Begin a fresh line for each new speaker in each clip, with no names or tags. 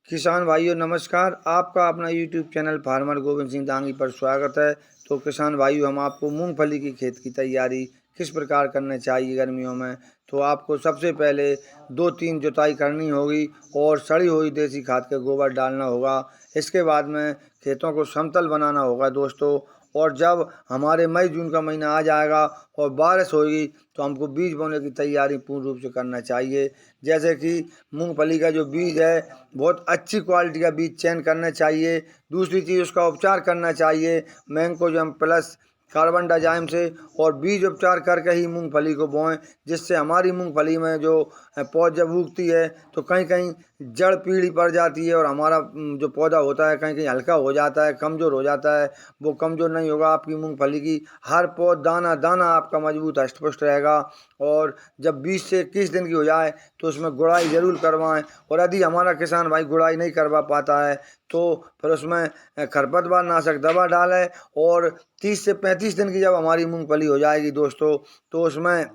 किसान भाइयों नमस्कार। आपका अपना YouTube channel farmer Govind Singh Dangi पर स्वागत है। तो किसान भाइयों, हम आपको मूंगफली की खेत की तैयारी किस प्रकार करना चाहिए गर्मियों में, तो आपको सबसे पहले 2-3 जुताई करनी होगी और सड़ी हुई देसी खाद का गोबर डालना होगा। इसके बाद में खेतों को समतल बनाना होगा दोस्तों। और जब हमारे मई जून का महीना आ जाएगा और बारिश होगी तो हमको बीज बोने की तैयारी पूर्ण रूप से करना चाहिए। जैसे कि मूंगफली का जो बीज है, बहुत अच्छी क्वालिटी का बीज चयन करना चाहिए। दूसरी चीज़, उसका उपचार करना चाहिए मैंकोजम प्लस कार्बन डाइजाइम से, और बीज उपचार करके ही मूंगफली को बोएं, जिससे हमारी मूंगफली में जो पौध जब उगती है तो कहीं कहीं जड़ पीली पड़ जाती है और हमारा जो पौधा होता है कहीं कहीं हल्का हो जाता है, कमज़ोर हो जाता है। वो कमज़ोर नहीं होगा। आपकी मूंगफली की हर पौध दाना दाना आपका मजबूत हष्ट-पुष्ट रहेगा। और जब 20 से 21 दिन की हो जाए तो उसमें गुड़ाई ज़रूर करवाएं। और यदि हमारा किसान भाई गुड़ाई नहीं करवा पाता है तो फिर उसमें खरपतवार नाशक दवा डालें। और 30 से 35 दिन की जब हमारी मूंगफली हो जाएगी दोस्तों, तो उसमें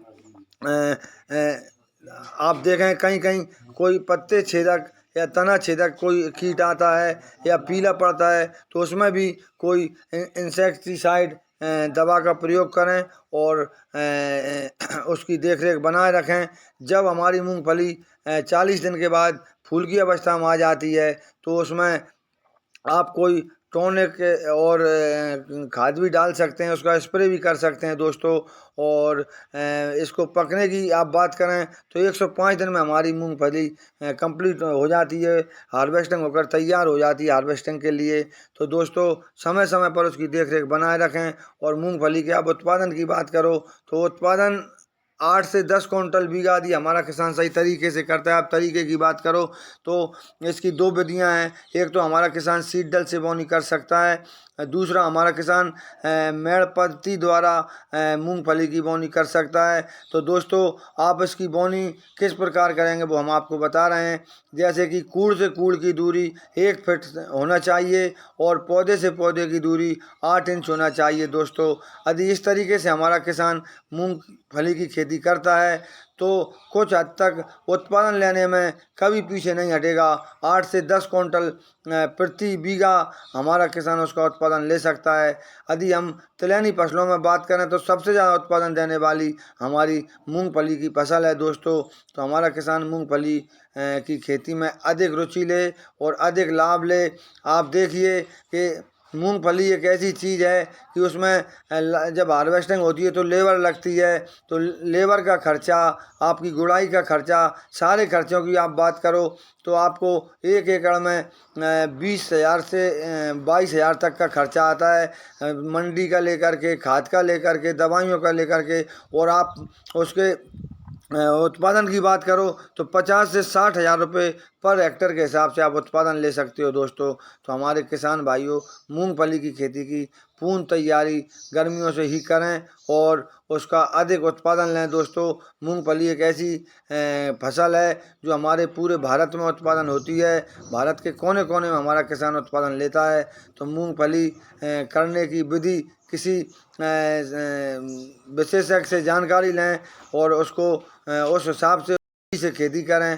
आप देखें कहीं कहीं कोई पत्ते छेदक या तना छेदक कोई कीट आता है या पीला पड़ता है, तो उसमें भी कोई इंसेक्टिसाइड दवा का प्रयोग करें और उसकी देखरेख बनाए रखें। जब हमारी मूंगफली 40 दिन के बाद फूल की अवस्था में आ जाती है तो उसमें आप कोई टॉनिक और खाद भी डाल सकते हैं, उसका स्प्रे भी कर सकते हैं दोस्तों। और इसको पकने की आप बात करें तो 105 दिन में हमारी मूंगफली कंप्लीट हो जाती है, हार्वेस्टिंग होकर तैयार हो जाती है हार्वेस्टिंग के लिए। तो दोस्तों, समय समय पर उसकी देखरेख बनाए रखें। और मूंगफली के आप उत्पादन की बात करो तो उत्पादन 8 से 10 क्विंटल बीघा यदि हमारा किसान सही तरीके से करता है। आप तरीके की बात करो तो इसकी 2 विधियां हैं। एक तो हमारा किसान सीड ड्रिल से बोनी कर सकता है, दूसरा हमारा किसान मेड़ पद्धति द्वारा मूंगफली की बोनी कर सकता है। तो दोस्तों, आप इसकी बोनी किस प्रकार करेंगे वो हम आपको बता रहे हैं। जैसे कि कूड़ से कूड़ की दूरी 1 फीट होना चाहिए और पौधे से पौधे की दूरी 8 इंच होना चाहिए दोस्तों। यदि इस तरीके से हमारा किसान मूंगफली की खेती करता है तो कुछ हद तक उत्पादन लेने में कभी पीछे नहीं हटेगा। 8 से 10 क्विंटल प्रति बीघा हमारा किसान उसका उत्पादन ले सकता है। यदि हम तिलहनी फसलों में बात करें तो सबसे ज़्यादा उत्पादन देने वाली हमारी मूंगफली की फसल है दोस्तों। तो हमारा किसान मूंगफली की खेती में अधिक रुचि ले और अधिक लाभ ले। आप देखिए कि मूंगफली एक ऐसी चीज़ है कि उसमें जब हार्वेस्टिंग होती है तो लेबर लगती है, तो लेबर का खर्चा, आपकी गुड़ाई का खर्चा, सारे खर्चों की आप बात करो तो आपको 1 एकड़ में 20,000 से 22,000 तक का खर्चा आता है। मंडी का लेकर के, खाद का लेकर के, दवाइयों का लेकर के। और आप उसके उत्पादन की बात करो तो 50 से 60,000 रुपये पर हेक्टर के हिसाब से आप उत्पादन ले सकते हो दोस्तों। तो हमारे किसान भाइयों, मूंगफली की खेती की पूर्ण तैयारी गर्मियों से ही करें और उसका अधिक उत्पादन लें दोस्तों। मूंगफली एक ऐसी फसल है जो हमारे पूरे भारत में उत्पादन होती है। भारत के कोने कोने में हमारा किसान उत्पादन लेता है। तो मूंगफली करने की विधि किसी विशेषज्ञ से जानकारी लें और उसको उस हिसाब से खेती करें।